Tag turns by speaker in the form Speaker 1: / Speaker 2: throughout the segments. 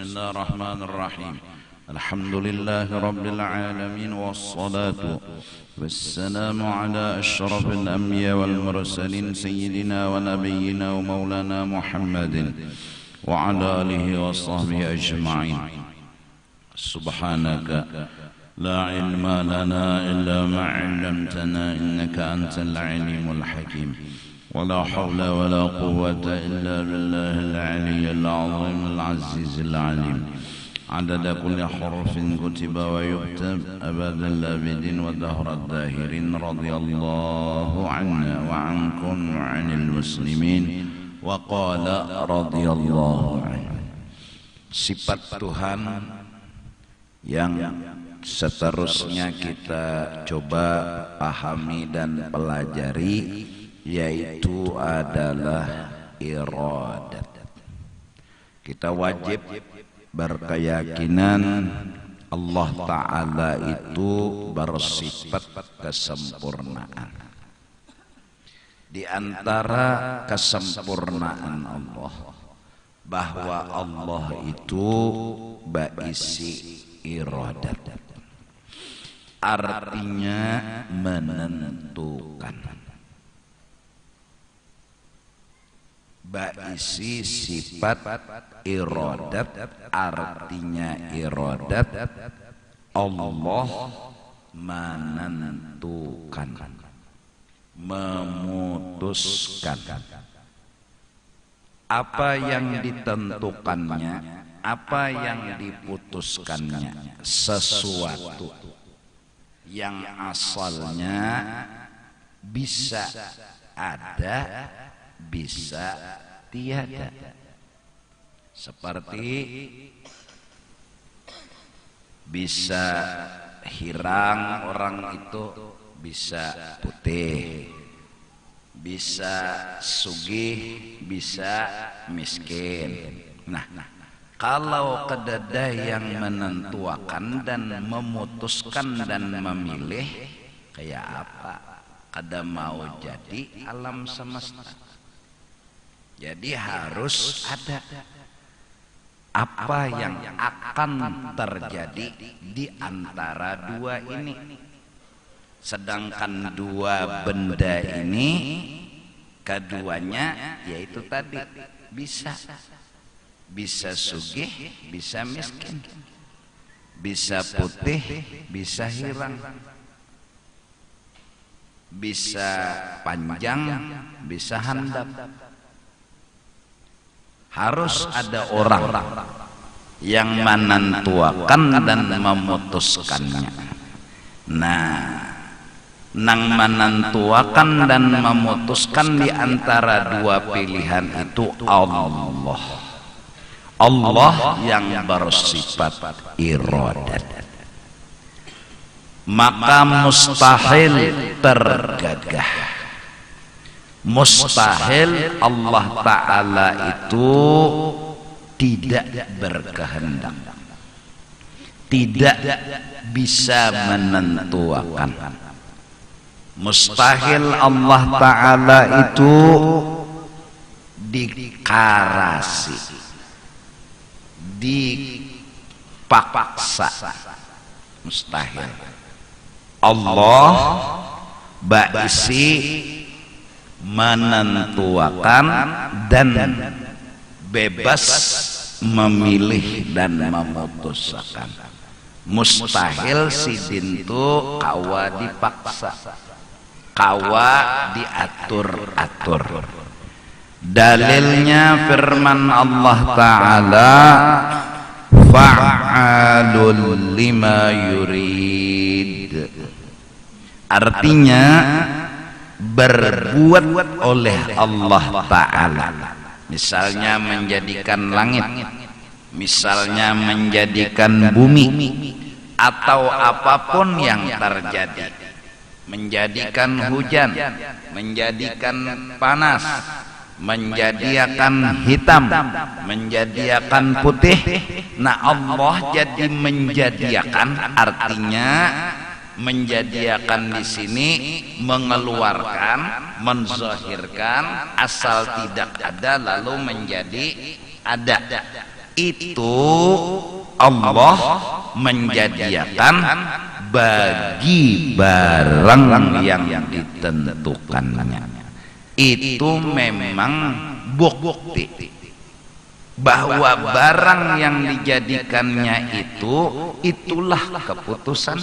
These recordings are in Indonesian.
Speaker 1: الله الرحمن الرحيم الحمد لله رب العالمين والصلاة والسلام على أشرف الأنبياء والمرسلين سيدنا ونبينا ومولانا محمد وعلى آله وصحبه أجمعين. سبحانك لا علم لنا إلا ما علمتنا إنك أنت العليم الحكيم ولا حول ولا قوة إلا بالله العلي العظيم العزيز العليم عدد كل حرف كتب ويكتب أبد الآبدين ودهر الداهرين رضي الله عنا وعنكم وعن المسلمين وقال رضي الله عنه. Sifat Tuhan yang seterusnya kita coba pahami dan pelajari, yaitu adalah iradat. Kita wajib berkeyakinan Allah Ta'ala itu bersifat kesempurnaan. Di antara kesempurnaan Allah, bahwa Allah itu baisi iradat, artinya menentukan. Baisi sifat iradat, artinya iradat Allah menentukan, memutuskan. Apa yang ditentukannya, apa yang diputuskannya, sesuatu yang asalnya bisa ada, bisa tiada. Seperti bisa hirang orang itu, bisa putih, bisa sugih, bisa miskin. Nah, kalau kedada yang menentukan dan memutuskan dan memilih, kayak apa? Kada mau jadi alam semesta. Jadi harus ada apa yang akan terjadi di antara dua ini. Sedangkan dua benda ini, keduanya yaitu tadi bisa sugih, bisa miskin, bisa putih, bisa hirang, bisa panjang, bisa handap. Harus ada orang yang menentukan dan memutuskannya. Nah, nang menentukan dan memutuskan di antara dua pilihan itu Allah. Allah yang bersifat iradat. Maka mustahil tergagah. Mustahil Allah Ta'ala itu tidak berkehendak, tidak bisa menentukan. Mustahil Allah Ta'ala itu dikarasi, dipaksa. Mustahil. Allah baisi menentukan dan bebas memilih dan memutuskan. Mustahil sidin itu kawa dipaksa, kawa diatur-atur. Dalilnya firman Allah Ta'ala, fa'alul lima yurid. Artinya berbuat oleh Allah Ta'ala. Misalnya menjadikan langit, misalnya menjadikan bumi, atau apapun yang terjadi, menjadikan hujan, menjadikan panas, menjadikan hitam, menjadikan putih. Nah, Allah jadi menjadikan, artinya menjadikan di sini mengeluarkan, menzahirkan asal tidak ada lalu menjadi ada. itu Allah menjadikan bagi barang yang ditentukannya. Itu memang bukti bahwa barang yang dijadikannya itulah keputusan,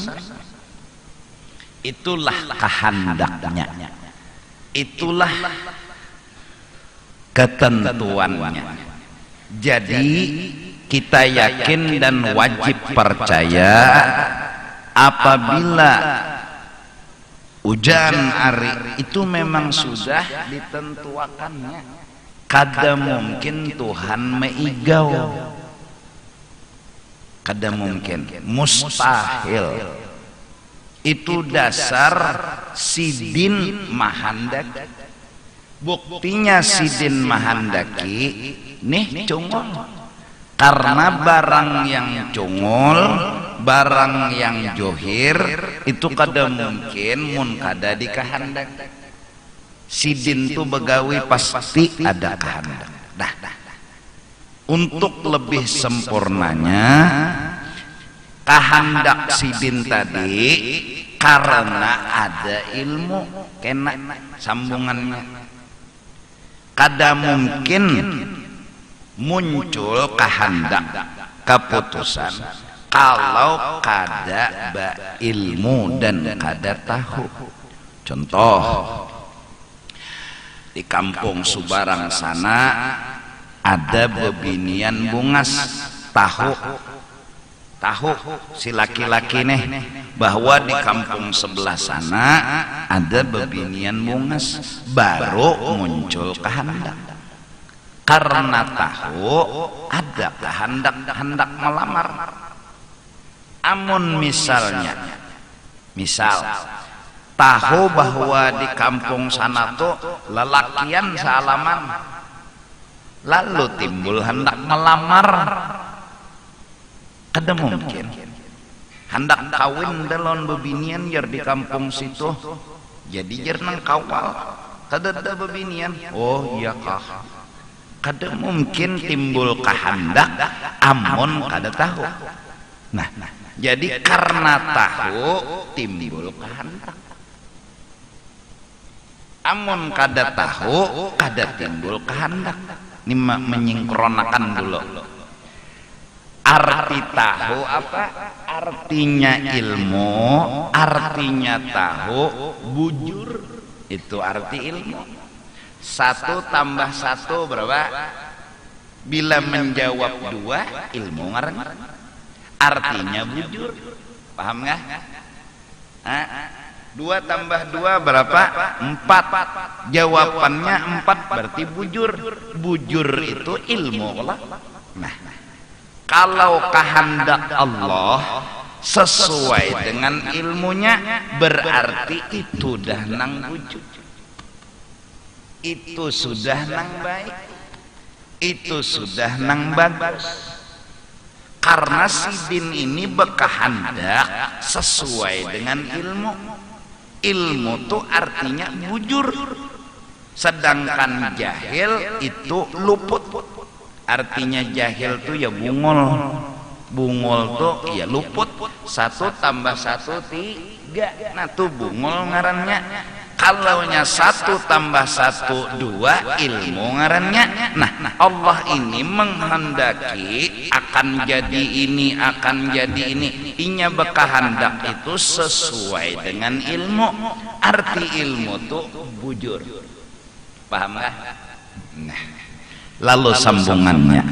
Speaker 1: itulah kehendaknya, itulah ketentuannya. Jadi kita yakin dan wajib percaya apabila hujan ari itu memang sudah ditentukannya. Kada mungkin Tuhan meigau, kada mungkin, mustahil. Itu dasar sidin mahandaki. Buktinya sidin mahandaki nih cungol, karena barang yang cungol, barang yang johir itu kada mungkin mun kada dikahandaki. Sidin itu begawi pasti ada kehendak. Untuk lebih sempurnanya kehendak sidin tadi karena ada ilmu kena sambungannya. Kada mungkin muncul kehendak keputusan kalau kada ilmu dan kada tahu. Contoh, di kampung Subarang sana ada bebinian bungas tahu si laki-laki nih bahwa di kampung sebelah sana ada bebinian bungas, baru muncul kehendak. Karena tahu ada kehendak melamar. Amun misal tahu bahwa di kampung sana tuh lelakian salaman, lalu timbul hendak melamar, kada mungkin. Hendak kawin dalon bebinian jar di kampung situ, jadi jar nang kawal, kada ada bebinian. Oh iya kah? Kada mungkin timbul kehendak amun kada tahu. Nah, jadi karena tahu timbul kehendak. Amun kada tahu kada timbul kehendak. Ini menyingkronakan dulu. Arti tahu apa? Artinya ilmu, artinya tahu, bujur. Itu arti ilmu. 1 tambah 1 berapa? Bila menjawab 2, ilmu ngaran. Artinya bujur. Paham nggak? 2 tambah 2 berapa? 4. Jawabannya 4 berarti bujur. Bujur itu ilmu lah. Nah, kalau kehendak Allah sesuai dengan ilmunya, berarti itu dah nang bujur. Itu sudah nang baik. Itu sudah nang bagus. Karena sidin ini berkehendak sesuai dengan ilmu. Ilmu itu artinya bujur, sedangkan jahil itu luput. Artinya jahil itu ya bungol, bungol tuh ya luput. 1 tambah 1 3. Nah tuh bungol ngarannya. Kalaunya 1 tambah 1 2, ilmu ngarannya. Nah, Allah ini menghendaki akan jadi ini, akan jadi ini. Inya berkehendak itu sesuai dengan ilmu. Arti ilmu tuh bujur. Paham gak? Nah, lalu sambungannya.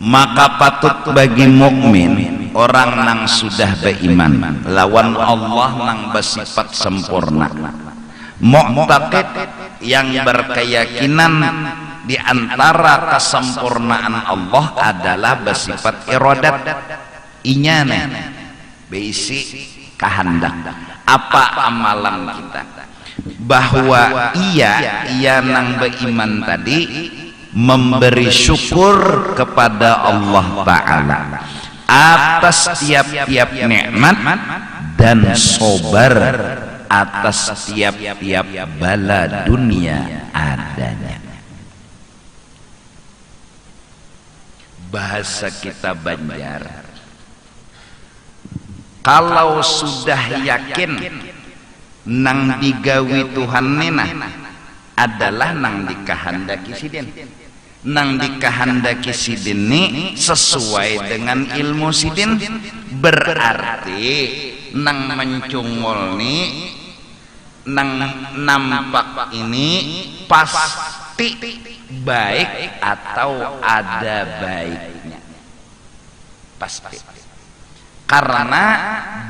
Speaker 1: Maka patut bagi mukmin, orang nang sudah beriman lawan Allah nang bersifat sempurna, mu'taqid yang berkeyakinan di antara kesempurnaan Allah adalah bersifat iradat. Inyane beisi kehendak. Apa amalan kita? Bahwa ia nang beriman tadi memberi syukur kepada Allah Ta'ala atas tiap-tiap nikmat dan sobar atas tiap-tiap bala dunia adanya. bahasa kita Banjar, kalau sudah yakin nang digawi Tuhan nena adalah nang dikahandaki sidin, nang dikahandaki sidin ni sesuai dengan ilmu sidin, berarti nang mencungol ni nang nampak ini pasti baik atau ada baiknya, pasti. Karena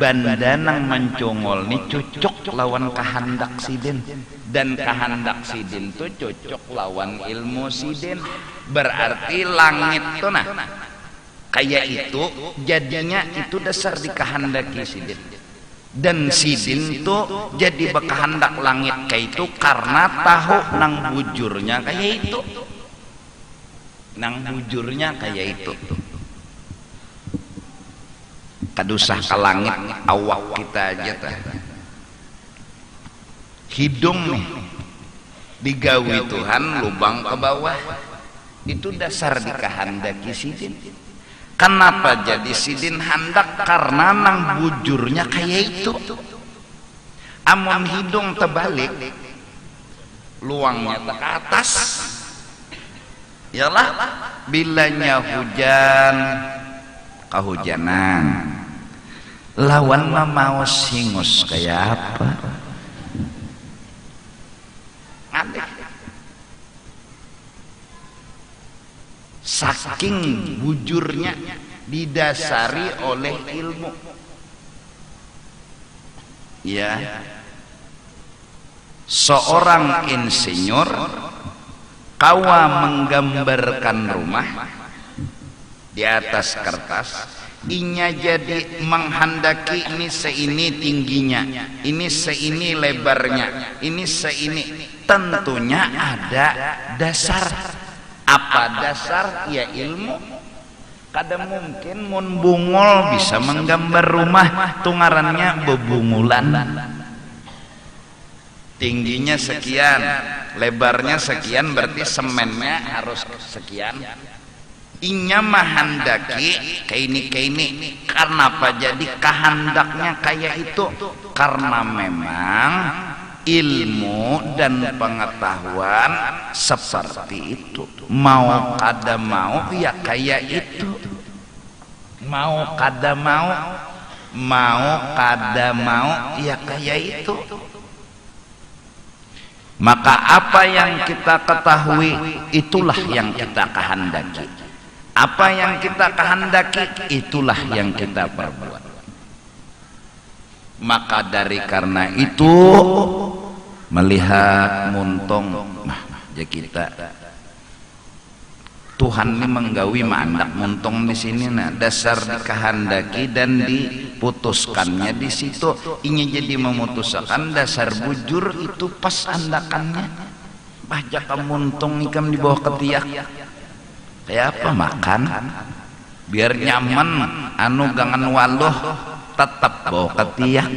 Speaker 1: banda nang mencungol ni cocok lawan kehendak sidin, dan kehendak sidin tu cocok lawan ilmu sidin, berarti langit tuh nah kayak itu jadinya itu dasar dikehendaki sidin. Dan sidin tuh jadi berkehendak langit kayak itu karena tahu nang bujurnya kayak itu, nang bujurnya kayak itu. Kadusah ke langit awak kita aja tah, hidung nih digawi Tuhan lubang ke bawah, itu dasar dikehendaki sidin. Kenapa jadi sidin hendak? Karena nang bujurnya kayak itu. Amun hidung terbalik, luangnya ke atas, yalah bilanya hujan kehujanan, lawan mau singus kayak apa? Aneh. Saking bujurnya didasari oleh ilmu, ya. Seorang insinyur kawa menggambarkan rumah di atas kertas, inya jadi menghendaki ini seini tingginya, ini seini lebarnya, ini seini, tentunya ada dasar. Apa dasar? Ya ilmu. Kadang mungkin mun bungul bisa menggambar rumah tungarannya bebungulan, tingginya sekian, lebarnya sekian, berarti semennya harus sekian. Inya mahandaki kayak ini. Karena apa jadi kehendaknya kayak itu? Karena memang ilmu dan pengetahuan seperti itu. Mau kada mau ya kayak itu. Mau kada mau kada mau ya kayak itu. Maka apa yang kita ketahui itulah yang kita kehendaki. Apa yang kita kehendaki itulah yang kita perbuat. Maka dari karena itu melihat muntong ya kita Tuhan ini menggawi mandak muntong di sini, nah dasar dikehendaki dan diputuskannya di situ. Ini jadi memutuskan dasar bujur itu pas andakannya. Bajak muntong ikam di bawah ketiak kayak apa makan biar nyaman, anu gangan waluh tetap bawa ketiak.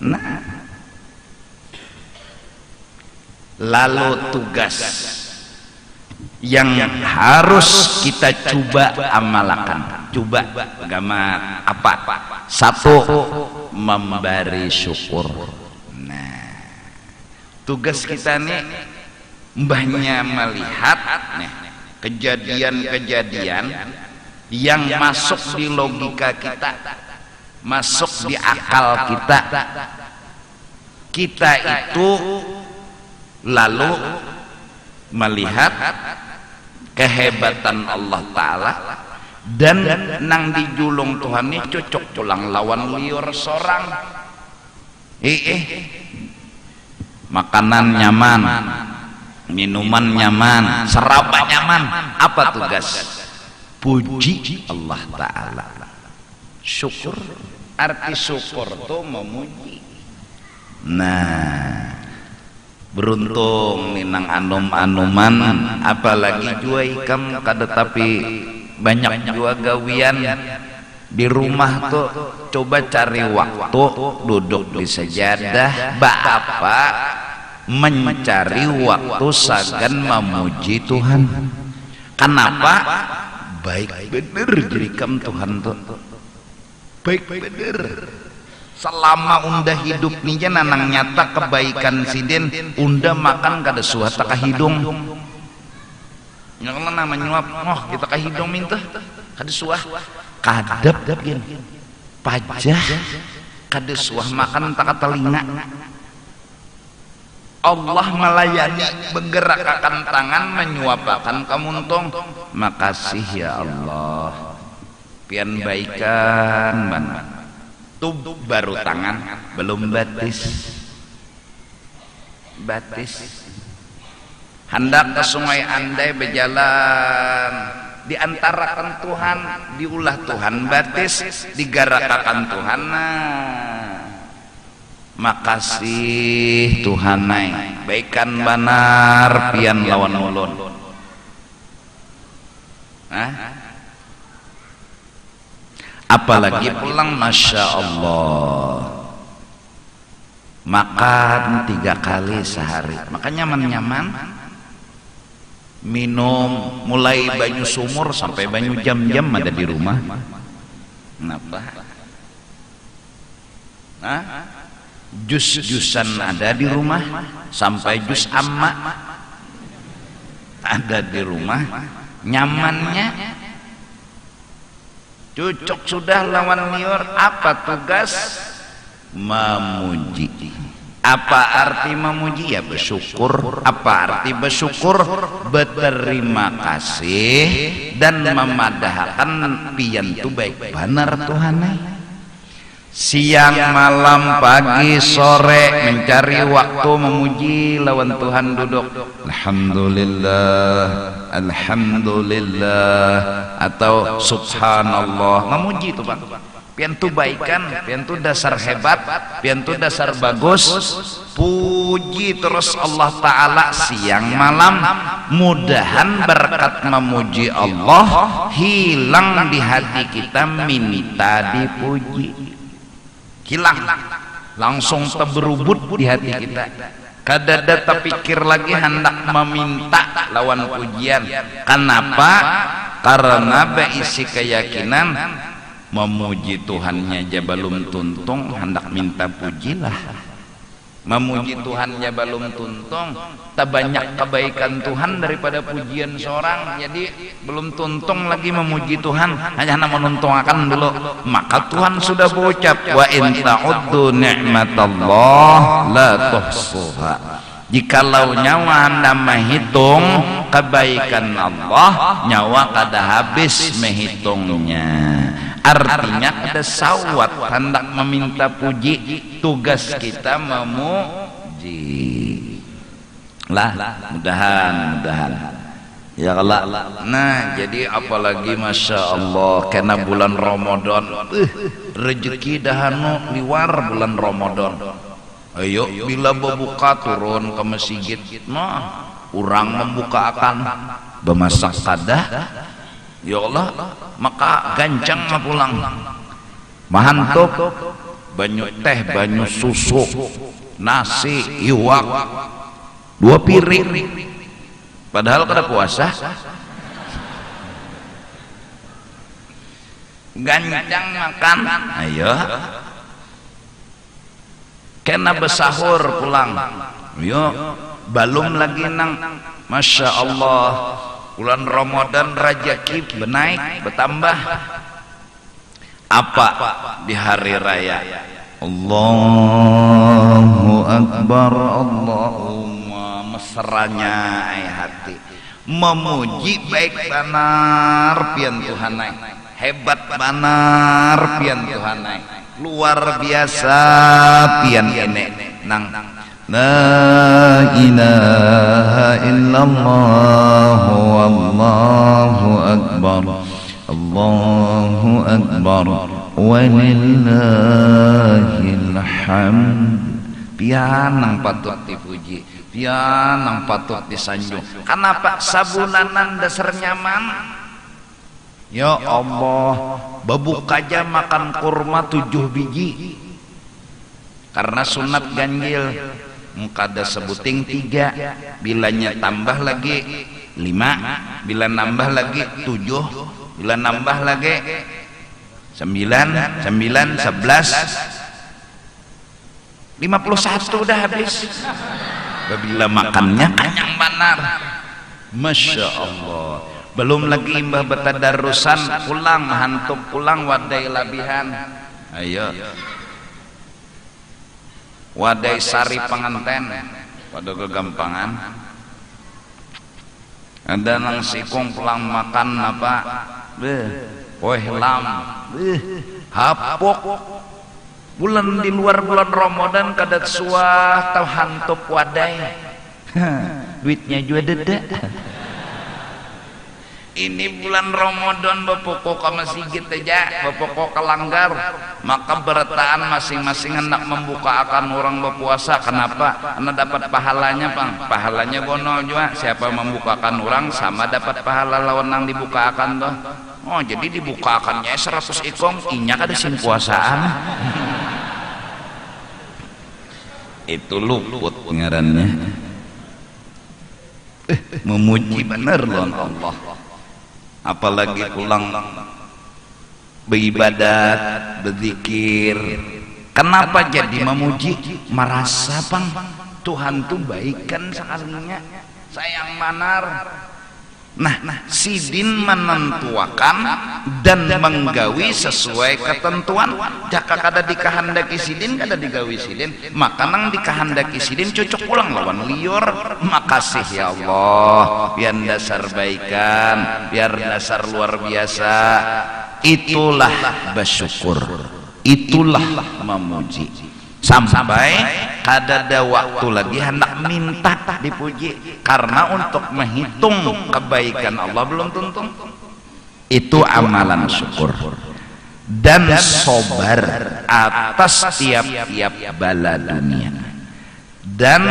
Speaker 1: Nah, lalu tugas yang harus kita coba amalkan, coba agama apa? Satu, memberi syukur. Nah, tugas kita nih mbahnya melihat nih kejadian-kejadian yang masuk di logika kita, masuk di akal kita. Kita itu lalu melihat kehebatan Allah Ta'ala dan nang dijulung Tuhan ini cocok tulang lawan liur sorang. Makanan nyaman, minuman nyaman, seraba nyaman. Apa tugas? Puji Allah Ta'ala, syukur. Arti syukur itu memuji. Nah, beruntung ninang anum-anuman, apalagi jua ikam kada tapi banyak jua gawian di rumah tuh. Coba cari waktu duduk di sajadah apa mencari waktu sagan memuji Tuhan. Kenapa? baik bener jirikam Tuhan tuh baik bener selama unda hidup nih nanang nyata kebaikan siden unda makan kada suata ka hidung yang nama nyuap kita ka hidung minta kada suah kadap gen pajah kada suah makan tak ka telinga Allah melayani menggerakkan tangan menyuapakan kamuntong makasih ya Allah pian baikan banget tub baru tangan belum batis hendak ke sungai andai berjalan diantarakan Tuhan diulah Tuhan batis digarakakan Tuhan makasih Tuhan baikan banar pian lawan ulun apalagi pulang Masya Allah makan 3 kali sehari makanya nyaman minum mulai banyu sumur sampai banyu jam-jam ada di rumah kenapa jus-jusan ada di rumah sampai jus amma ada di rumah nyamannya cocok sudah lawan liur apa tugas memuji apa arti memuji ya bersyukur apa arti bersyukur berterima kasih dan memadahkan pian tu baik benar Tuhan siang malam pagi sore mencari waktu memuji lawan Tuhan duduk alhamdulillah atau subhanallah memuji itu Pak pian tu baikan pian tu dasar hebat pian tu dasar bagus puji terus Allah Ta'ala siang malam mudahan berkat memuji Allah hilang di hati kita minta dipuji hilang langsung terberubut di hati kita kadada terpikir lagi hendak meminta lawan pujian kenapa karena berisi keyakinan memuji Tuhannya aja belum tuntung hendak minta pujilah memuji Tuhannya belum tuntung tak banyak kebaikan Tuhan daripada pujian seorang jadi belum tuntung lagi memuji Tuhan hanya menuntungakan dulu maka Tuhan sudah berucap wa in ta'uddu ni'matallah la tuhsuha jikalau nyawa anda menghitung kebaikan Allah nyawa kada habis menghitungnya artinya ada sawat hendak meminta puji tugas kita memuji lah mudahan ya Allah nah jadi apalagi Masya Allah kena bulan Ramadan rezeki dahanu liwar bulan Ramadan ayo bila berbuka turun ke masjid nah orang membuka akan bemasak kadah ya Allah maka gancang pulang mahantuk banyu teh banyu susu nasi iwak 2 piring padahal kada puasa gancang makan ayo kena besahur pulang yo balum lagi nang Masya Allah bulan Ramadan rajaki benaik bertambah apa di hari raya Allahu Akbar Allahumma mesranya hati memuji baik banar pian Tuhanai hebat banar pian Tuhanai luar biasa pian ini nang La ilaha illallah wallahu akbar Allahu akbar walillahil hamd pianang patut dipuji pianang patut disanjung kenapa sabulanan dasar nyaman ya Allah bebuka aja makan kurma 7 biji karena sunat ganjil kada sebuting 3 bilanya tambah lagi 5 bila nambah lagi 7 bila nambah lagi 9, 11, 51 udah habis. Bila makannya kenyang benar, Masya Allah. Belum lagi mbah betadarusan pulang, hantuk pulang wadai labihan. Ayo wadai sari penganten pada kegampangan. Ada nang sikung pulang makan apa lam hapok bulan di luar bulan Ramadan kadat suah tau hantuk wadai duitnya juga deda. Ini bulan Ramadan bapoko ke masjid aja, bapoko ke langgar, maka berataan masing-masing hendak membuka akan orang berpuasa. Kenapa? Karena dapat pahalanya, Bang. Pahalanya gono juga. Siapa membukakan orang sama dapat pahala lawan yang dibuka akan tuh. Oh, jadi dibuka akannya 100 ikong, inya kada sin puasaan. Itu luput ngarannya. Memuji bener lawan Allah. Apalagi pulang beribadat, berzikir. Kenapa jadi memuji? Merasa Bang Tuhan tuh baikkan sekalinya, sayang manar. Nah, sidin menentuakan dan menggawi sesuai ketentuan. Jaka kada dikahandaki sidin, kada digawi sidin, maka nang dikahandaki sidin cocok pulang lawan liur. Makasih ya Allah, biar dasar baikan, biar dasar luar biasa. Itulah bersyukur, itulah memuji. Sampai kadada waktu lagi hendak minta dipuji, karena untuk menghitung kebaikan Allah belum tentu. Itu amalan syukur dan sobar atas tiap-tiap bala dunia dan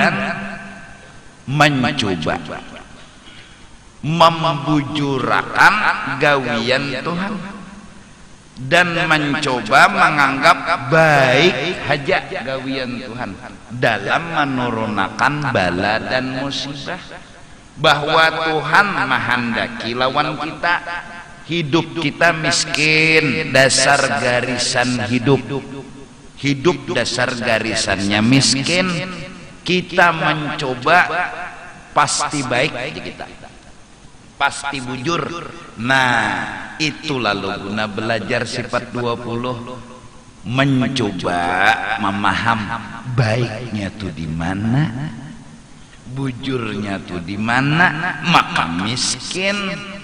Speaker 1: mencoba membujurakan gawian Tuhan dan mencoba menganggap baik haja gawian Tuhan dalam menurunkan bala dan musibah. Bahwa Tuhan menghendaki lawan kita hidup kita miskin, dasar garisan hidup dasar garisannya miskin, kita mencoba pasti baik kita, pasti bujur. Nah, itu lalu guna belajar sifat 20, mencoba memaham baiknya tuh di mana, bujurnya tuh di mana, maka miskin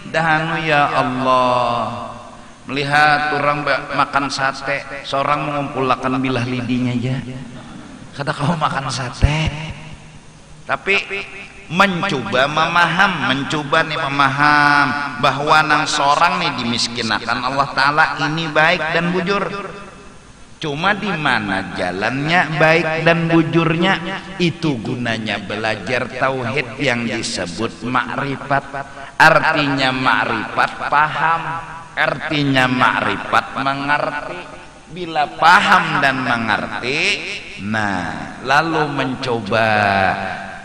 Speaker 1: dahanu ya Allah. Melihat orang makan sate, seorang mengumpulkan bilah lidinya aja, kata kau makan sate, tapi mencoba memaham bahwa nang seorang nih dimiskinakan Allah Ta'ala ini baik dan bujur. Cuma di mana jalannya baik dan bujurnya, itu gunanya belajar tauhid yang disebut makrifat. Artinya makrifat paham, artinya makrifat mengerti. Bila paham dan mengerti, nah lalu mencoba.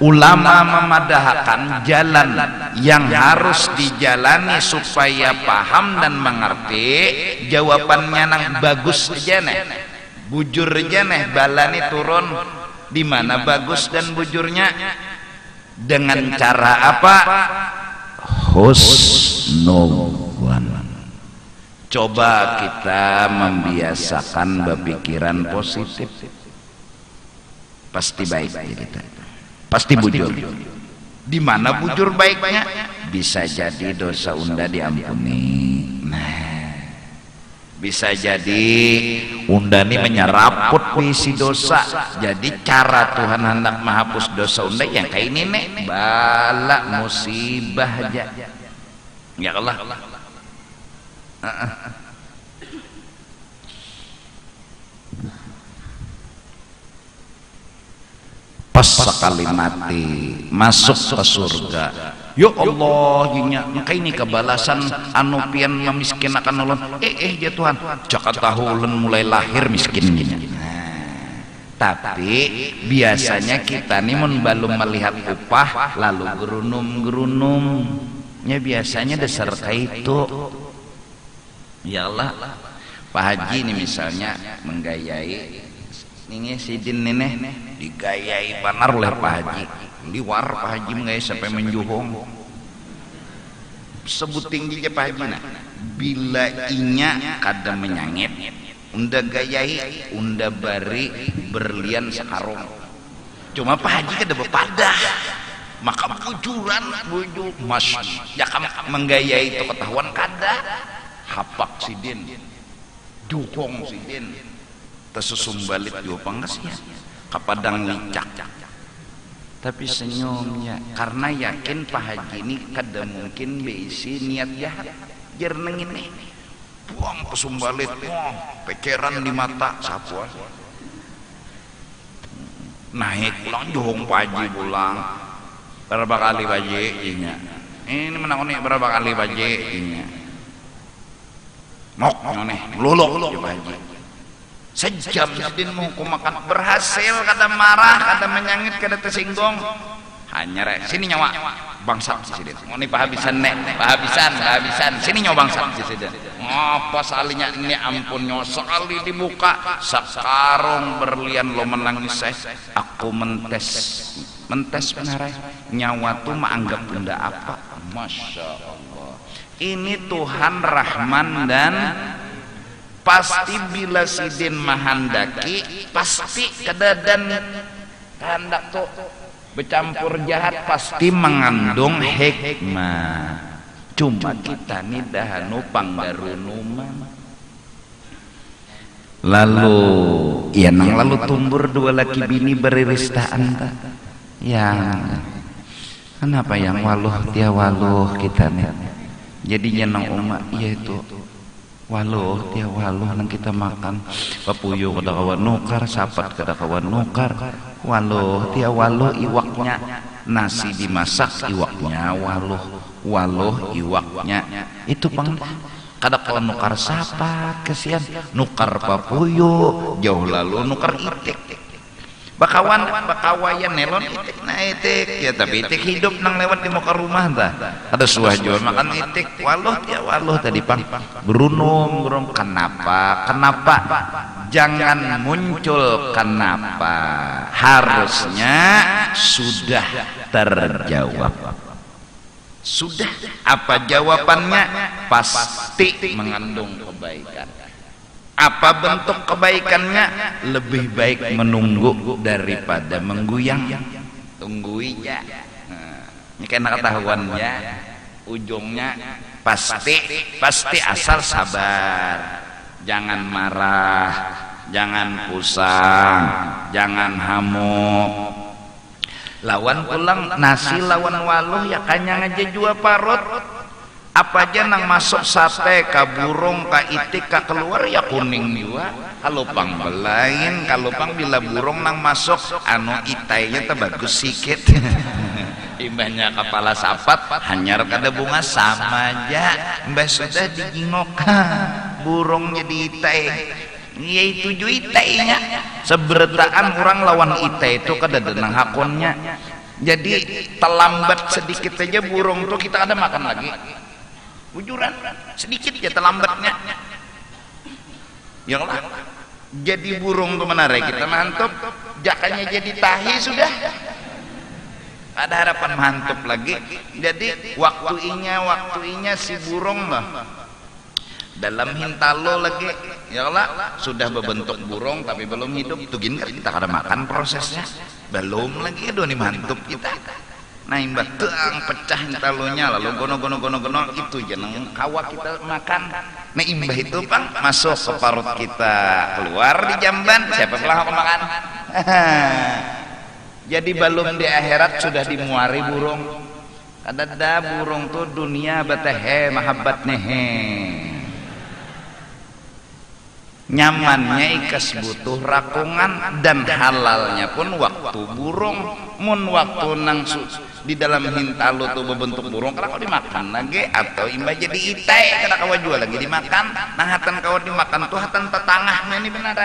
Speaker 1: Ulama memadahkan jalan yang harus dijalani supaya paham dan mengerti. Jawabannya nang bagus aja nih, bujur aja nih, balani turun di mana bagus dan bujurnya. Dengan cara apa? Husnudzan. Coba kita membiasakan berpikiran positif, pasti baik kita, pasti bujur. Di mana bujur baiknya? Bisa jadi dosa unda diampuni. Nah, bisa jadi unda ini menyeraput isi dosa. Jadi cara Tuhan hendak menghapus dosa unda yang kayak ini nih, bala musibah aja. Ya Allah. Pas sekali mati masuk ke surga, ya Allah, maka ini kebalasan anu pian memiskin akan ulun. Ya Tuhan, jaka tahu ulun mulai lahir miskin gini. Tapi biasanya kita nih mun belum melihat upah lalu gerunum-gerunum, ya biasanya dasar kayak itu. Ya Allah, Pak Haji ini misalnya menggayai ini sidin nenek digayai banar oleh Pak Haji, liwar Pak Haji menggayai sampai menjuhong sebut tinggi Pak Haji. Nah, bila inya kada menyangit unda gayai unda bari berlian sekarung, cuma Pak Haji kada bepadah maka bujuran bujur mas ya kamu menggayai itu ketahuan kada hapak sidin juhong sidin tersusum balik diopang kasihan kapadang licak tapi senyumnya karena yakin Pak Haji ini kada mungkin beisi niat jahat jerneng ini buang pesumbalit pekeran di mata sapua naik pulang johong Pak Haji pulang berapa kali Pak Haji ini menang nih berapa kali Pak Haji mok nih luluk Pak Haji sejam sidin mau makan berhasil kada marah kada menyangit kada tersinggung hanya rek sini nyawa bangsat si sidin mau nih pahabisan nek pahabisan sini nyawa bangsat si sidin apa salinya ini ampun nyawa sekali dibuka sekarung berlian lo menangis aku mentes benar nyawa tuh menganggap benda apa. Masya Allah, ini Tuhan Rahman dan pasti bila sidin mahandaki pasti kedadan kehendak tuh bercampur jahat pasti mengandung hikmah. Cuma kita nih dah nupang darunuman lalu ya nang lalu tumbur dua laki bini beriristaan yang kenapa yang waluh dia waluh kita nih jadinya nang umat yaitu waluh dia waluh nang kita makan papuyo kada kawan nukar sapat kada kawan nukar waluh dia waluh iwaknya nasi dimasak iwaknya waluh iwaknya itu pang kada kawan nukar sapat kesian nukar papuyo jauh lalu nukar itik bakawayan nelon itik na itik ya tapi itik hidup nang lewat di muka rumah dah ada suah jual makan itik waluh ya waluh tadi pang berunum kenapa jangan muncul kenapa harusnya sudah terjawab sudah apa jawabannya pasti mengandung kebaikan. Apa bentuk kebaikannya? Lebih baik menunggu daripada mengguyang. Tunggui ya. Ini kan ketahuan ya. Ujungnya pasti asal sabar. Jangan marah, jangan pusang, jangan hamuk. Lawan pulang nasi lawan waluh ya kanyang aja jua parut. Apa aja nang masuk sate ka burung ka itik ka keluar ya kuning juga kalau pang belain kalau pang bila burung nang masuk anu itainya teh bagus sikit imbahnya kepala sapat hanyar kada bunga sama aja mbah sudah dijingok burung jadi itai ya itu juga itainya sebertaan orang lawan itai itu kada denang hakonnya jadi terlambat sedikit aja burung tuh kita ada makan lagi bujuran sedikit ya terlambatnya ya Allah jadi burung tuh menarik kita mantap jakanya jadi tahi sudah ada harapan mantap lagi jadi waktu inya si burung lah dalam hintalo lagi ya Allah sudah berbentuk burung tapi belum hidup tugin kan kita kada makan prosesnya belum lagi aduh nih mantap kita nah imbah teang pecah talonya lalu gono itu jeneng kawa kita makan nah imbah itu pang masuk ke parut kita keluar di jamban siapa pulang aku makan jadi belum di akhirat sudah dimuari burung ada burung tuh dunia batehe mahabbat nehe nyamannya ikas butuh rakungan dan halalnya pun waktu burung mun waktu nang di dalam hintalo tuh berbentuk burung kalau dimakan lagi atau imbah jadi itai kada kawa jual lagi dimakan nah hatan kawa dimakan tuh hatan tetangahnya ini benar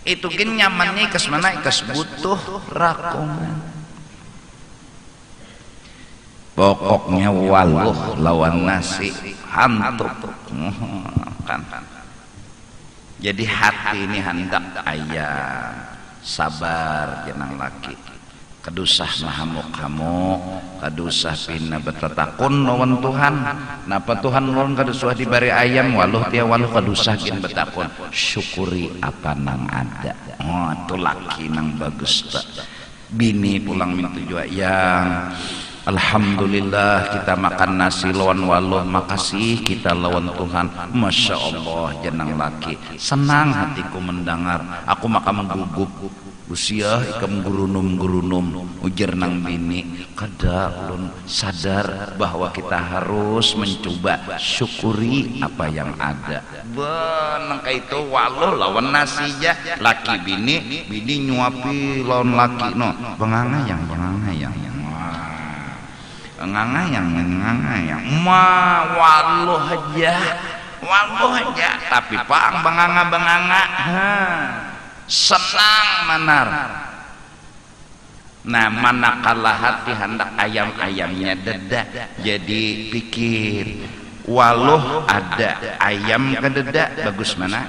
Speaker 1: itu gin nyamannya ikas mana ikas butuh rakungan pokoknya waluh lawan nasi hantuk kan. Jadi hati ini hendak ayam sabar jenang laki kadusah mahamuk-hamuk kadusah pina betatakun lawan Tuhan napa Tuhan lawan kadusah dibari ayam waluh tia waluh kadusah gin betakun syukuri apa nang ada. Oh itu laki nang bagus tak. Bini pulang minta jua yang alhamdulillah kita makan nasi lawan waluh makasih kita lawan Tuhan. Masya Allah jenang laki senang hatiku mendengar aku makan menggugup usia ikam gurunum ujar nang bini kada ulun sadar bahwa kita harus mencoba syukuri apa yang ada. Benang itu waluh lawan nasi ja laki bini nyuapi lawan laki no bengangayang ma waluh aja tapi pang benganga senang manar. Nah manakala hati hendak ayam-ayamnya dedak jadi pikir waluh ada ayam kededak bagus mana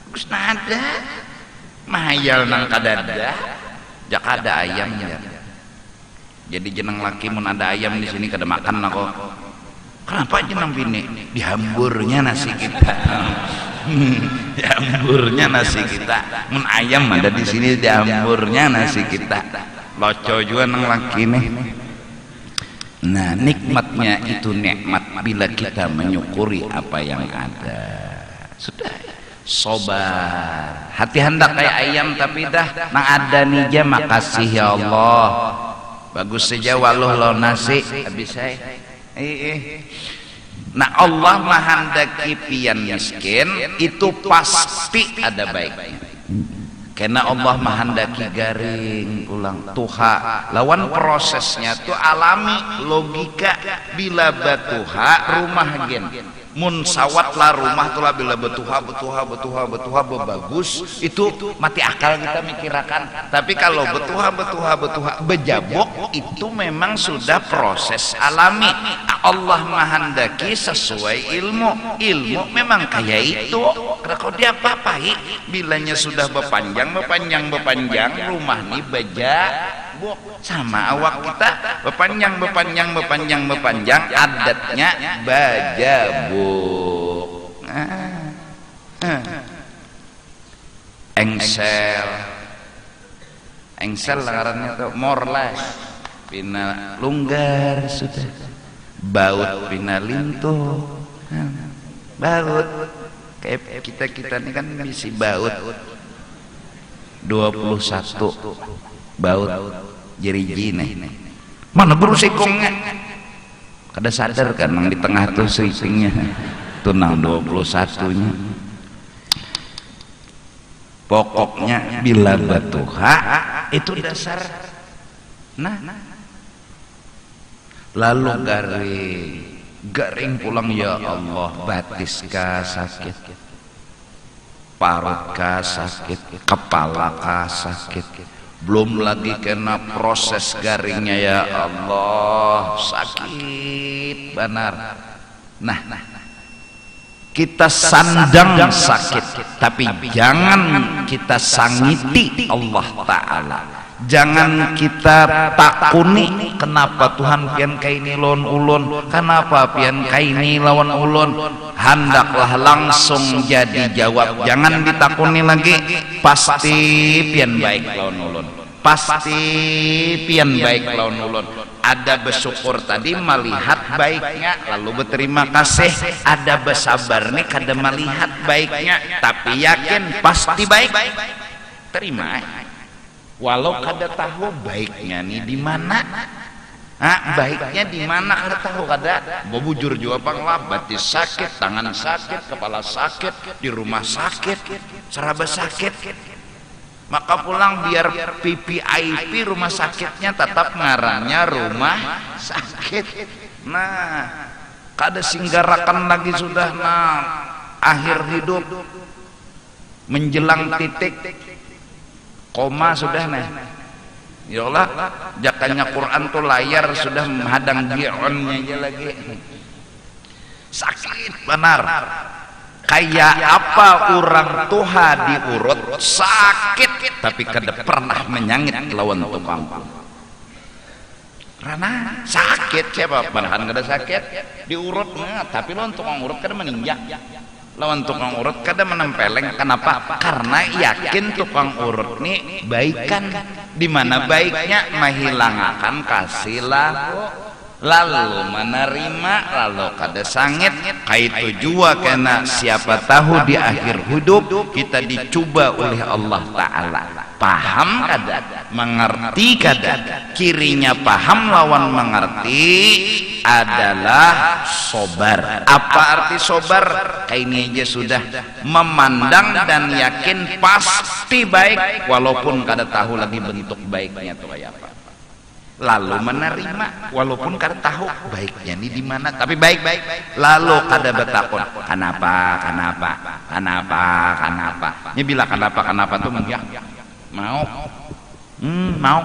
Speaker 1: bagus ada mahayal nang kadada jak ada ayamnya. Jadi jeneng laki mun ada ayam di sini kada makan aku. Kenapa jeneng bini? Dihamburnya nasi kita. Dihamburnya nasi kita. Mun ayam ada di sini dihamburnya nasi kita. Loco juga nang laki nih. Nah nikmatnya itu nikmat bila kita menyukuri apa yang ada. Sudah sobar. Hati hendak kayak ayam tapi dah nang ada nija makasih ya Allah. Bagus saja waluh lo nasi habis saya. Nah Allah menghendaki pian miskin itu pasti ada baiknya. Karena Allah menghendaki garing ulang tuha lawan prosesnya tuh alami logika bila batuha rumah gen mun sawat lah rumah tuh lah bila betuha bagus itu mati akal kita mikirakan. Tapi kalau betuha bejabok itu memang sudah proses alami. Allah menghendaki sesuai ilmu memang kayak itu. Kalau dia papai bilanya sudah berpanjang rumah nih bejabok sama awak kita berpanjang adatnya bajabuk. Engsel ngarannya tuh morlas pina lunggar sudah baut pina lintuh baut kayak kita ini kan bisi baut 21 baut jeriji nih mana berusikongnya kada sadar kan nang di tengah tuh sisingnya tuh nang 21 nya pokoknya bila batuha itu dasar. Nah lalu garing pulang ya Allah batiskah sakit parutkah sakit kepalakah sakit belum lagi kena proses garingnya ya Allah sakit benar. Nah kita sandang sakit tapi jangan kita sangiti Allah Ta'ala. Jangan kita takuni kenapa Tuhan pian kaini lawan ulun, kenapa pian kaini lawan ulun. Hendaklah langsung jadi jawab, jangan ditakuni lagi. Pasti pian baik lawan ulun, pasti pian baik lawan ulun. Ada bersyukur tadi melihat baiknya lalu berterima kasih, ada bersabar nih kada melihat baiknya tapi yakin pasti baik, terima walau kada tahu baiknya nih di mana. Baiknya di mana kada tahu, kada bobujur juga panglah batis sakit, tangan sakit, kepala sakit, di rumah sakit, seraba sakit. Maka pulang biar PPIP rumah sakitnya tetap ngarannya rumah sakit. Nah, kada singgarakan lagi sudah akhir hidup menjelang titik koma sudah Ya Allah, jakanya Quran tuh layar sudah menghadang gionnya aja lagi. Sakit benar. Kayak apa orang tuha diurut sakit, tapi kada pernah menyangit lawan tukang. Karena sakit siapa? Padahal kada sakit diurut, tapi lawan tukang urut kada meninjak. Lawan tukang urut kada menempeleng. Kenapa? Karena yakin tukang urut nih baikan. Di mana baiknya menghilangkan kasih lalu menerima, lalu kada sangit. Kaitu jua kena siapa tahu di akhir hidup kita dicoba oleh Allah Ta'ala. Paham kada? Mengerti kada? Kirinya paham lawan mengerti adalah sobar. Apa arti sobar? Kayak ini aja sudah memandang dan yakin pasti baik, walaupun kada tahu lagi bentuk baiknya itu kayak apa. Lalu menerima walaupun kada tahu baiknya ini di mana, tapi baik. Lalu kada betakon kenapa. Ini bila kenapa tuh mau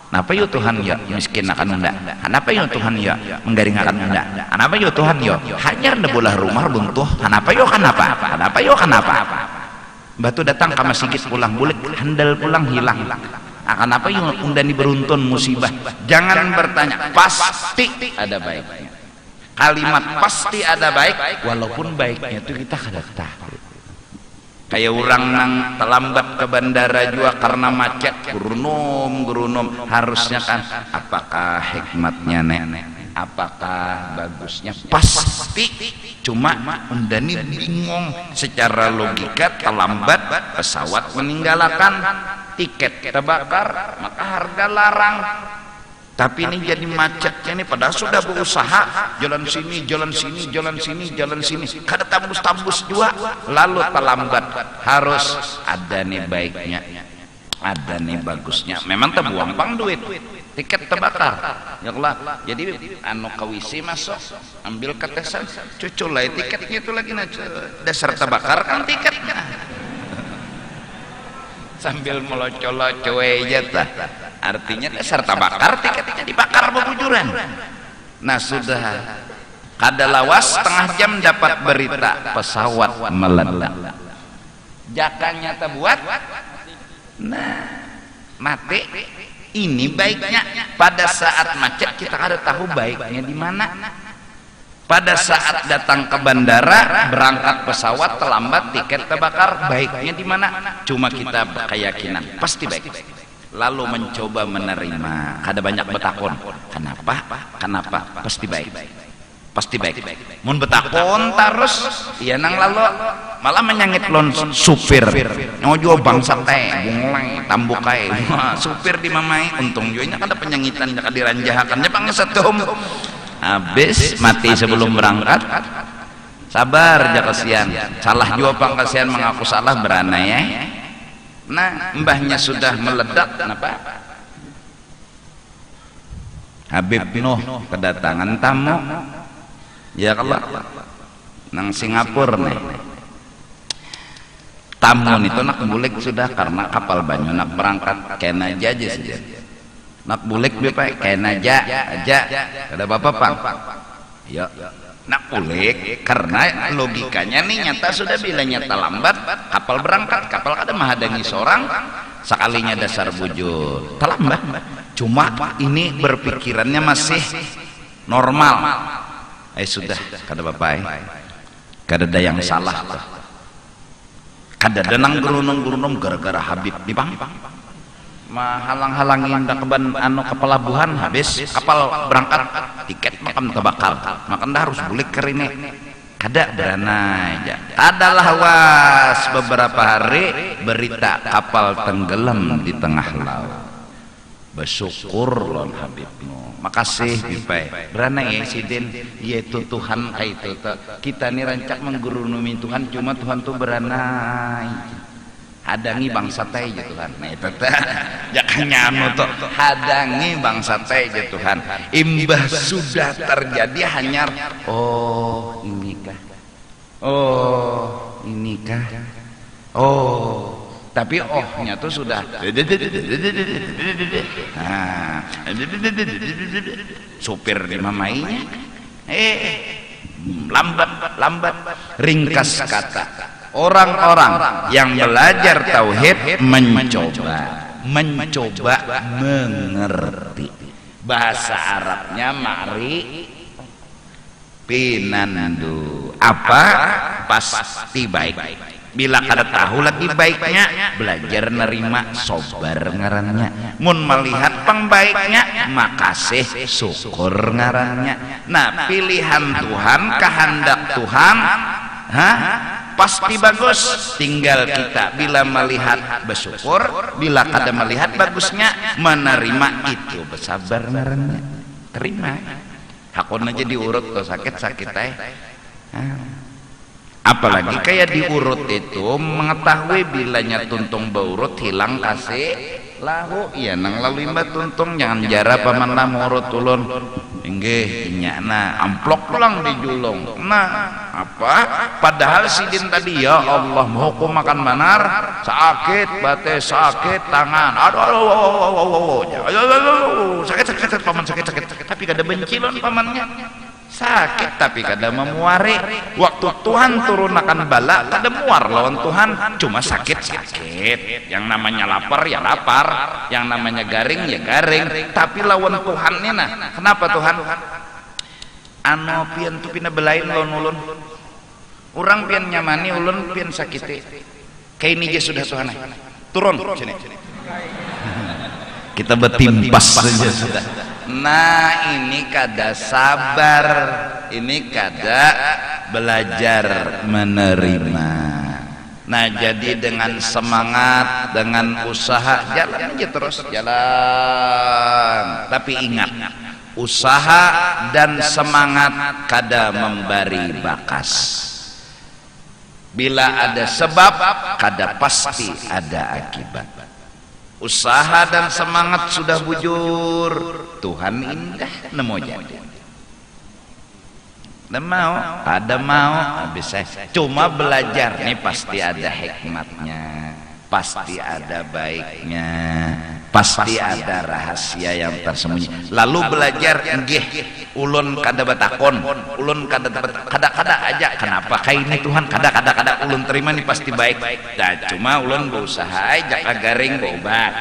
Speaker 1: kenapa yuk Tuhan ya miskin akan unda, kenapa yuk Tuhan ya menggaring akan unda, kenapa yuk Tuhan ya hanyar nebolah rumah buntuh, kenapa batu datang kama sikit pulang bulik handal pulang hilang. Akan apa yang undani beruntun musibah. Jangan bertanya, pasti ada baiknya. Kalimat pasti ada baik, walaupun baiknya itu kita kada tahu. Kayak orang nang terlambat ke bandara juga karena macet, gerunom harusnya kan apakah hikmatnya nenek, apakah bagusnya, pasti cuma undani bingung secara logika. Terlambat pesawat meninggalkan, tiket terbakar, maka harga larang. Tapi ini jadi macetnya nih, padahal sudah berusaha jalan sini kada tambus juga, lalu terlambat. Harus ada nih baiknya, ada nih bagusnya. Memang terbuang pang duit, tiket terbakar ya Allah. Jadi anu kawisi masuk ambil ketesan cuculai tiketnya itu lagi dasar terbakar kan tiketnya. Sambil melocol-locol aja tah. Artinya dasar tabakar tiketnya dibakar bebujuran. Nah sudah kada lawas setengah jam dapat berita pesawat meledak. Jakanya terbuat, nah mati. Ini baiknya pada saat macet kita kada tahu baiknya di mana. Pada saat datang ke bandara, berangkat pesawat terlambat, tiket terbakar, baiknya di mana? Cuma kita berkeyakinan pasti baik. Lalu mencoba menerima, kada banyak betakon. Kenapa? Pasti baik. Mun betakon terus, iya nang lalu malah menyangit lon supir. Ngojo bangsa teh, bunglai, tambukai, supir dimamai. Untung juga kada penyangitan, kada diranjahakannya bangsa tom. Habis mati sebelum berangkat. Sabar aja kasihan, salah juga pang kasihan mengaku salah berana ya. Nah mbahnya sudah meledak, kenapa? Habib Nuh kedatangan tamu ya Allah nang Singapura nih. Tamu itu nak bulik sudah karena kapal banyu nak berangkat kena aja saja. Nak bulik bapak kena aja ada bapak pang ya nak bulik karena logikanya nih nyata sudah bila nyata lambat kapal berangkat, kapal kada menghadangi seorang sekalinya dasar bujur terlambat. Cuma ini berpikirannya masih normal. Sudah kada bapak kada ada yang salah tuh. Kada denang gerunung gara-gara Habib di bang halang-halangin keban anu ke pelabuhan. Habis kapal berangkat tiket makan terbakar, makan dah harus bulik kerine kada berana aja. Adalah was beberapa hari berita kapal tenggelam di tengah laut. Bersyukur lon Habib Nuh, makasih bipai berana ya sidin yaitu Tuhan itu kita nih rancak menggurunumi Tuhan, cuma Tuhan tuh berana hadangi bangsa teh ya Tuhan. Nah itu teh jakanya anu tuh hadangi bangsa teh ya Tuhan. Imbah sudah terjadi hanya inikah tapi ohnya tuh sudah supir dimamainya lambat. Ringkas kata, orang-orang yang belajar tauhid mencoba mengerti. Bahasa Arabnya ma'ri pinandu, apa pasti baik. Bila kada tahu lagi baiknya, belajar nerima, sobar ngarannya. Mun melihat pembaiknya, makasih, syukur ngarannya. Nah, pilihan Tuhan, kehendak Tuhan, pasti bagus. Tinggal kita bila melihat bersyukur, bila kada melihat bagusnya menerima, itu bersabar ngarannya. Terima. Hakun aja diurut tuh sakit apalagi kayak diurut itu mengetahui bilanya tuntung beurut hilang kasih lahu iya nang lalu imba tuntung jangan jara paman lah murut ulun inggih nyana amplok pulang dijulung. Nah apa padahal sidin tadi ya Allah hukum makan manar sakit bate sakit tangan aduh sakit paman sakit tapi kada bencilon pamannya sakit tapi kada memuari. Waktu Tuhan turun akan bala kada muar lawan Tuhan, cuma sakit. Yang namanya lapar ya lapar, yang namanya garing ya garing, tapi lawan Tuhan nih. Nah kenapa Tuhan anu pian tu pina belain lawan ulun, orang pian nyamani ulun pian sakit kayak ini sudah Tuhan turun sini kita betimpas saja sudah. Nah ini kada sabar, ini kada belajar menerima. Nah jadi dengan semangat, dengan usaha jalan aja terus jalan. Tapi ingat, usaha dan semangat kada memberi bakas. Bila ada sebab, kada pasti ada akibat. Usaha dan semangat sudah bujur, Tuhan indah nemu jadi. Ada mau bisa. Cuma belajar nih pasti ada hikmatnya, pasti ada baiknya, pasti ada rahasia yang tersembunyi. Lalu belajar nggih ulun kada batakon, ulun kada aja kenapa kayak ini Tuhan kada ulun terima nih pasti baik. Nah, cuma ulun berusaha jaka garing berobat.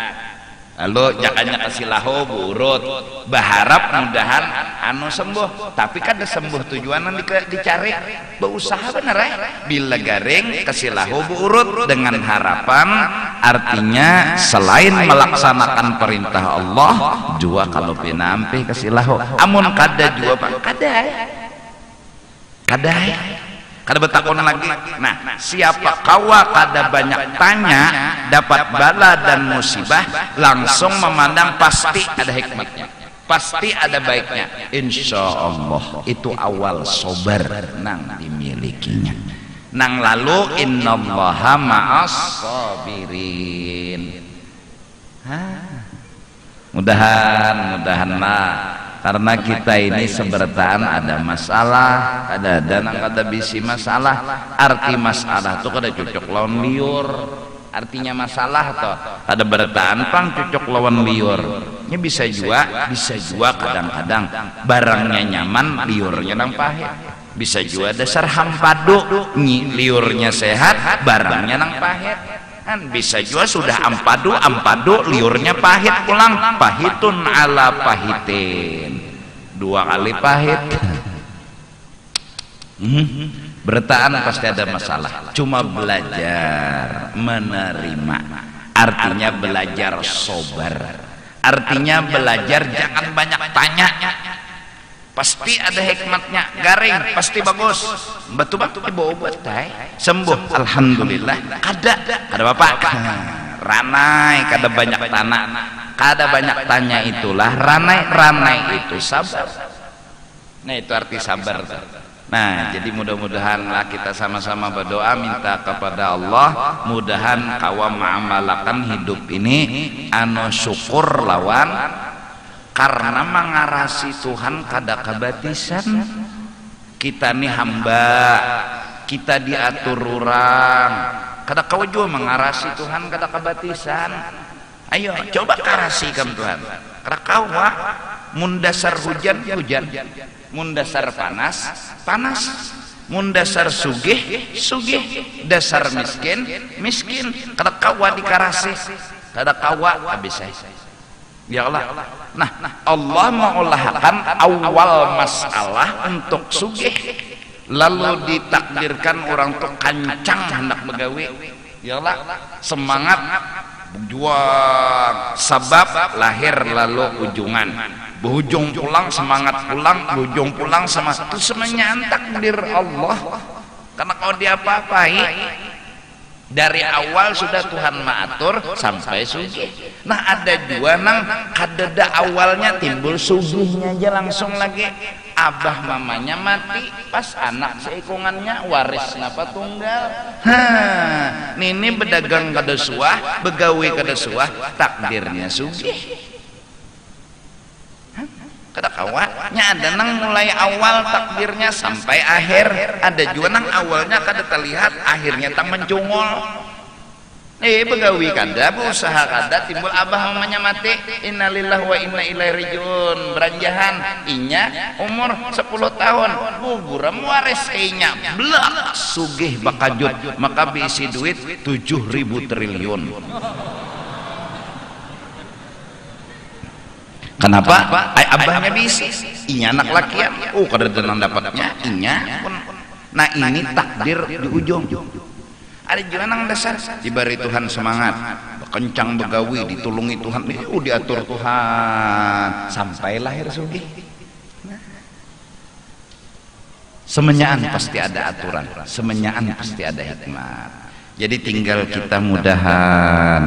Speaker 1: Lalu jakanya kasih lahu burut berharap mudahan anu sembuh, tapi kada sembuh tujuanan dicari berusaha bener bila garing kasih lahu burut dengan harapan, artinya selain melaksanakan perintah Allah jua kalau pinampi kasih lahu amun kada jua pak kada betakon lagi. Nah siapa kawa kada banyak tanya dapat bala dan musibah langsung memandang pasti ada hikmatnya, pasti ada baiknya, insya Allah itu awal sobar nang dimilikinya. Nang lalu innallaha ma'as sabirin. Mudahan lah. Karena kita ini sebertaan ada masalah, ada bisi masalah. Arti masalah itu kada cocok lawan liur. Artinya masalah toh kada bertaan pang cocok lawan liur. Ini bisa juga kadang-kadang barangnya nyaman, liurnya nang pahit. Bisa juga dasar hampadu, liurnya sehat, barangnya nang pahit. Kan bisa juga sudah ampadu liurnya pahit pulang, pahitun ala pahitin, dua kali pahit. Bertaan pasti ada masalah, cuma belajar menerima, artinya belajar sobar, artinya belajar jangan banyak tanya, pasti ada hikmatnya. Garing pasti bagus, batu-batu ibu obat sembuh alhamdulillah. Kada bapak ranai kada banyak tanah, kada banyak tanya, itulah ranai itu sabar. Nah itu arti sabar. Nah jadi mudah-mudahanlah kita sama-sama berdoa minta kepada Allah mudahan kawa mengamalkan hidup ini anu syukur lawan, karena mengarasi Tuhan kada kabatisan. Kita nih hamba, kita diatur orang, kada kau jua mengarasi Tuhan kada kabatisan. Ayo coba karasi kam Tuhan. Kada kau mun dasar hujan hujan, mun dasar panas panas, mun dasar sugih sugih, dasar miskin miskin. Kada kau dikarasi, kada kau habis ya Allah. Nah Allah mengolahkan awal masalah untuk sugih, lalu ditakdirkan orang tuh kancang hendak begawi ya Allah, semangat berjuang, sebab lahir lalu ujungan, berujung pulang semangat pulang, berujung pulang sama itu semuanya takdir Allah. Karena kalau diapa-apai dari awal sudah Tuhan mengatur sampai sugih. Nah ada juga nang kadeda awalnya timbul sugihnya aja langsung lagi. Abah mamanya mati, pas anak seikungannya waris napa tunggal. Nini berdagang kada suah, begawi kada suah, takdirnya sugih. Kada kawannya ada nang mulai awal takdirnya sampai akhir, ada juga nang awalnya kada terlihat, akhirnya tak mencungol. Begawi kada, berusaha kada, timbul abah mamanya mati, innalillahi wa inna ilaihi rajiun, beranjahan inya umur 10 tahun buburam waris inya blak sugih bakajut, maka diisi duit 7.000 triliun. Kenapa? Abahnya bisi, inya anak lakian, kada tenang dapatnya inya. Nah ini takdir di ujung. Ada juga nang dasar diberi Tuhan semangat, kencang begawi, ditulungi Tuhan, diatur Tuhan sampai lahir sugih. Semenyaan pasti ada aturan, semenyaan pasti ada hikmah. Jadi tinggal kita mudahan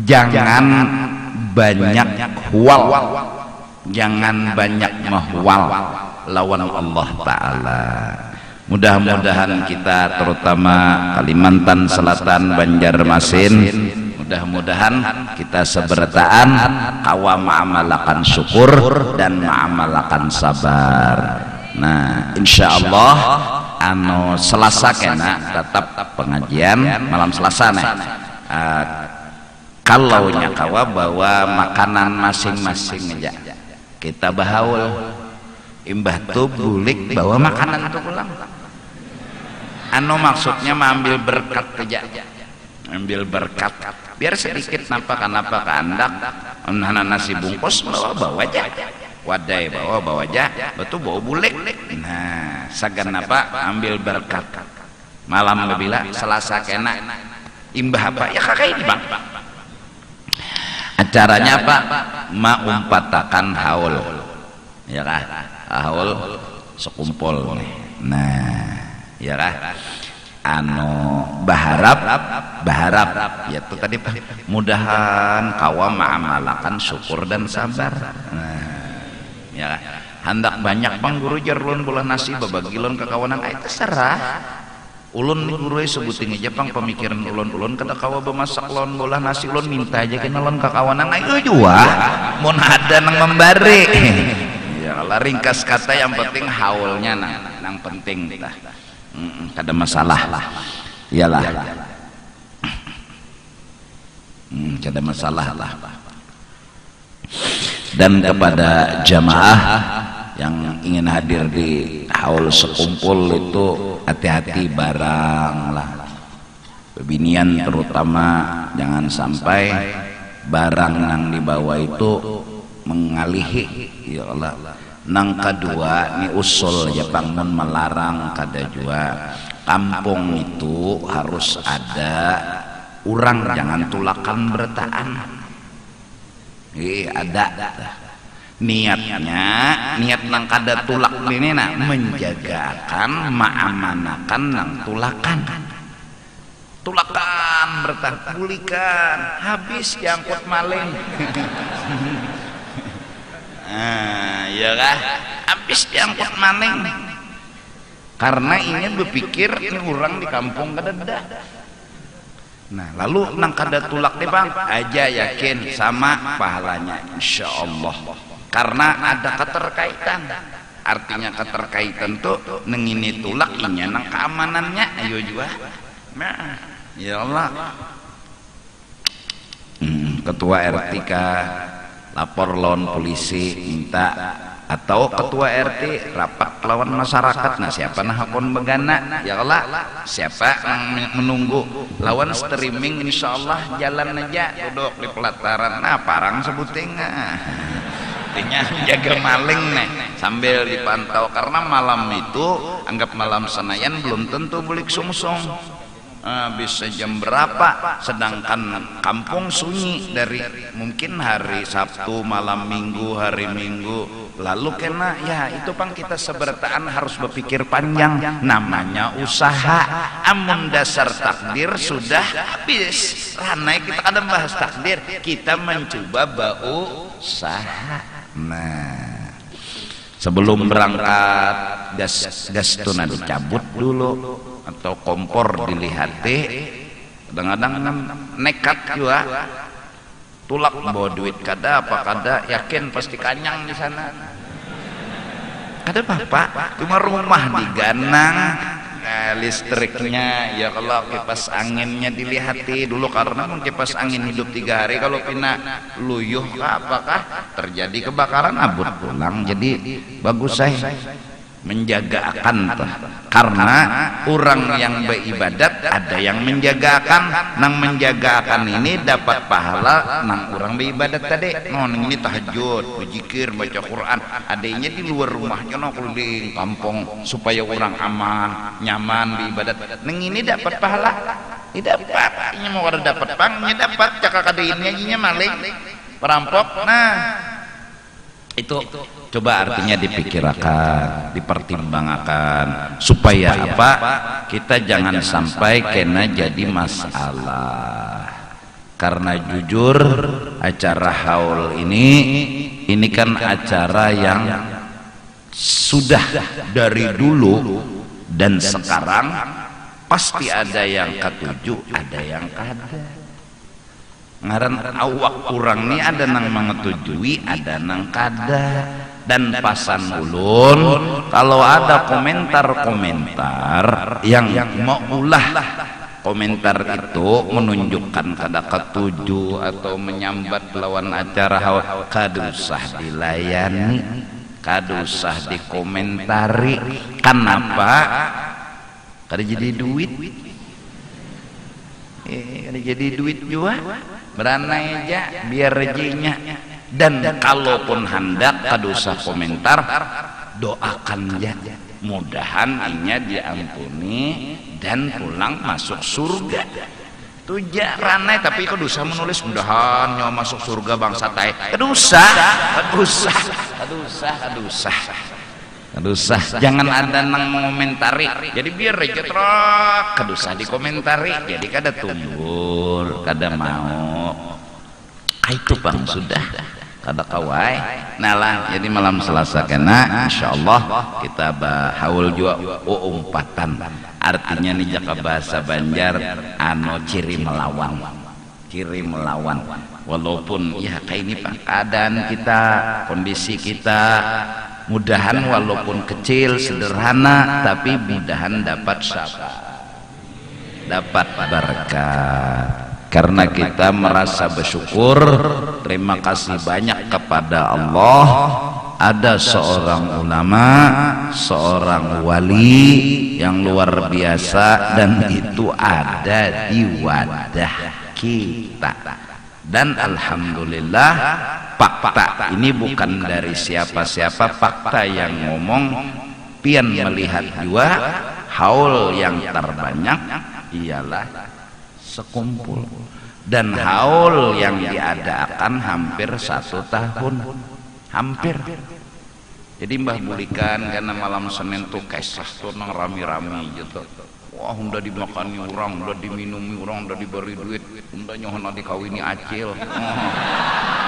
Speaker 1: jangan banyak huwal, jangan banyak mahwal lawan Allah Ta'ala. Mudah-mudahan kita terutama Kalimantan Selatan, Banjarmasin, mudah-mudahan kita seberataan kawa ma'amalakan syukur dan ma'amalakan sabar. Nah insyaallah Selasa kena tetap pengajian malam Selasa nih. Kalau nyakawa bawa makanan masing-masing aja kita bahaul, imbah tuh bulik bawa makanan tuh pulang. Maksudnya mengambil berkat aja, ambil berkat biar sedikit napa kandak nasi bungkus bawa aja, wadai bawa aja, betul bawa bulik. Nah sagan napa ambil berkat malam bila Selasa kena imbah apa ya kakak ini bang. Acaranya apa? Maumpatakan haul, ya kah? Haul sekumpul nih. Nah, ya kah? Baharap ya itu tadi Pak. Mudahan kawa ma'amalakan syukur dan sabar. Nah, ya kah? Hendak banyak bang guru jarlun bola nasi babagilon kekawanan ay terserah. Ulun nih guru sebutin aja pang pemikiran ulun kada kawa bemasak lon bola nasi ulun minta aja kena lon kakawanan ayo jua mun ada nang membari. Ya lah ringkas kata yang penting haulnya nang penting tah. Kada masalah lah. Iyalah. Kada masalah lah. Dan kepada jamaah yang ingin hadir di haul sekumpul itu hati-hati barang lah, bebinian terutama jangan sampai barang yang dibawa itu mengalihi ya Allah. Nang kedua ni usul ya bangun melarang kada jua kampung itu harus ada orang jangan tulakan bertaan. Ada niat nang kada tulak ini menjagakan ma'amanakan nang tulakan bertah pulikan habis diangkut maling. Ya kah habis diangkut maling karena ingin berpikir ini orang di kampung kada ada. Nah lalu nang kada tulak nih bang aja yakin sama pahalanya insyaallah. Karena ada keterkaitan, artinya keterkaitan tuh nengini tulak inya nang keamanannya ayo juga. Nah Ya Allah. Ketua RT lapor lawan polisi minta, atau ketua RT rapat lawan masyarakat. Nah siapa nah akun begana, ya Allah siapa menunggu lawan streaming, insyaallah jalan aja duduk di pelataran. Nah parang sebuting artinya jaga maling nih sambil dipantau, karena malam itu anggap malam Senayan belum tentu bulik sungsung. Bisa jam berapa, sedangkan kampung sunyi dari mungkin hari Sabtu, malam Minggu, hari Minggu. Lalu kena ya itu pang kita sebertaan harus berpikir panjang, namanya usaha. Amun dasar takdir sudah habis ranai, kita kadang bahas takdir, kita mencoba bau usaha. Nah sebelum berangkat gas tuna dicabut dulu, atau kompor dilihat. Kadang-kadang nekat juga tulak bawa duit kada apa kada, yakin pasti kanyang di sana. Kada apa-apa, cuma rumah diganang, listriknya ya kalau kipas anginnya dilihati dulu, karena kipas angin hidup 3 hari, kalau pina luyuh apakah terjadi kebakaran abut pulang. Jadi bagus saya menjaga akan tuh, karena orang yang beribadat ada yang menjaga akan, nang menjaga akan ini dapat pahala nang orang beribadat tadi. Non ini tahajud, berzikir, baca Quran, adanya di luar rumahnya no keliling kampung supaya orang aman nyaman beribadat. Nang ini dapat pahala, tidak dapat. Ini mau ada dapat pangnya dapat, cakap ada ini aja maling perampok. Nah itu coba artinya dipikirkan, dipertimbangkan supaya apa, kita jangan sampai kena jadi masalah. Karena jujur acara haul ini kan acara yang sudah dari dulu dan sekarang pasti ada yang ketujuh, ada yang kada. Ngaran awak kurang nih ada nang mengetujui, ada nang kada. Dan pasan ulun kalau ada komentar-komentar yang maulah komentar itu menunjukkan kada ketujuh atau menyambat lawan acara haul, kada usah dilayani, kada usah dikomentari. Kenapa? Kada jadi duit, kada jadi duit juga. Beranai aja biar rezekinya. Dan kalaupun hendak kada usah komentar, doakan ya mudahan inya diampuni dan pulang masuk surga. Tuja ranai, tapi kada usah menulis mudahan nyawa masuk surga bangsa tai. Kada usah. Jangan ada nang mengomentari. Jadi biar aja trok, kada usah dikomentari. Jadi kada tumbul, kada mau. Itu bang sudah kada kawai. Nah lah, jadi malam Selasa kena insyaallah kita haul juga umpatan. Artinya nih jaka bahasa Banjar ciri melawan. Walaupun ya kayak ini pak keadaan kita, kondisi kita, mudahan walaupun kecil sederhana tapi mudahan dapat sabar, dapat berkah. Karena kita merasa bersyukur, terima kasih banyak kepada Allah, ada seorang ulama, seorang wali yang luar biasa, dan itu ada di wadah kita. Dan alhamdulillah fakta ini bukan dari siapa-siapa, fakta yang ngomong pian melihat juga haul yang terbanyak ialah sekumpul, dan haul yang diadakan hampir 1 tahun, hampir. Jadi Mbah Bulikan karena malam Senin tuh kisah tuh nang rami-rami gitu. Wah, udah dimakani orang, udah diminumi orang, udah diberi duit, udah nyohon dikawini acil.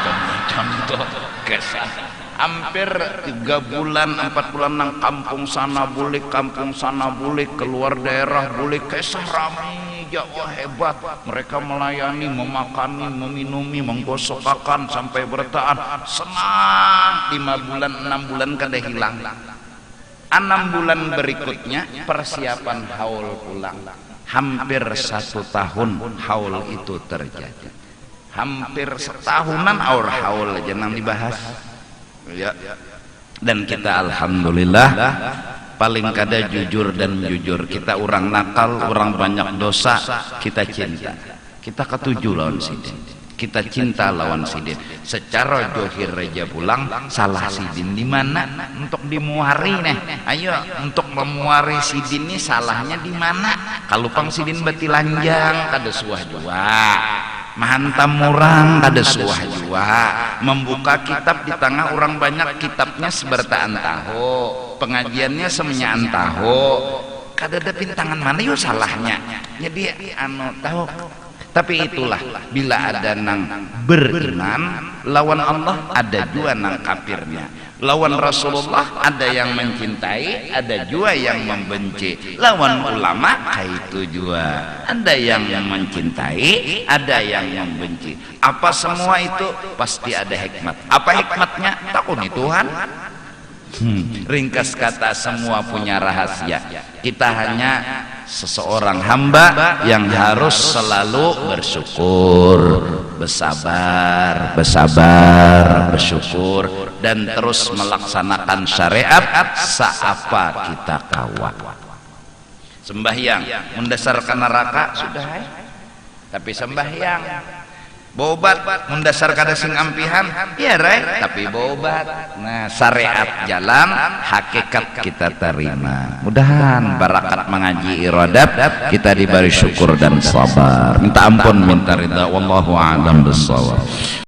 Speaker 1: Macam tuh kisah. Hampir 3 bulan 4 bulan nang kampung sana bulik, kampung sana bulik, keluar daerah bulik, kisah rami. Ya wah hebat, mereka melayani, memakani, meminumi, menggosokkan sampai bertahan. Senang 5 bulan 6 bulan kada hilang. 6 bulan berikutnya persiapan haul pulang. hampir 1 tahun haul itu terjadi. Hampir setahunan haul aja nang dibahas ya. Dan kita alhamdulillah paling kada jujur dan jujur. Kita orang nakal, orang banyak dosa, kita cinta, kita ketujuh lawan sidin, kita cinta lawan sidin. Secara johir aja pulang salah sidin di mana untuk dimuari nih. Ayo untuk memuari sidin ini salahnya di mana? Kalau pang sidin beti lanjang kada suah jua, mahantam orang kada suah jua, membuka kitab di tengah orang banyak kitabnya sebertaan tahu, pengajiannya semenyaan tahu, kada ada pintangan mana yo salahnya. Jadi tahu. Tapi itulah bila ada nang beriman lawan Allah, ada juga nang kafirnya. Lawan Rasulullah ada yang mencintai, ada juga yang membenci. Lawan ulama itu juga ada yang mencintai, ada yang membenci. Apa semua itu pasti ada hikmat. Apa hikmatnya? Takuni Tuhan. Ringkas kata, semua punya rahasia. Kita hanya seseorang hamba yang harus selalu bersyukur, bersabar, bersyukur, dan terus melaksanakan syariat seapa kita kawat. Sembahyang mendasarkan neraka sudah, tapi sembahyang. Bobat mendasar kada sing ampihan ya tapi bobat. Nah, syariat jalan, hakikat kita terima. Mudahan barakat mengaji iradat kita diberi syukur dan sabar. Minta ampun, minta ridha. Wallahu a'lam bishawab.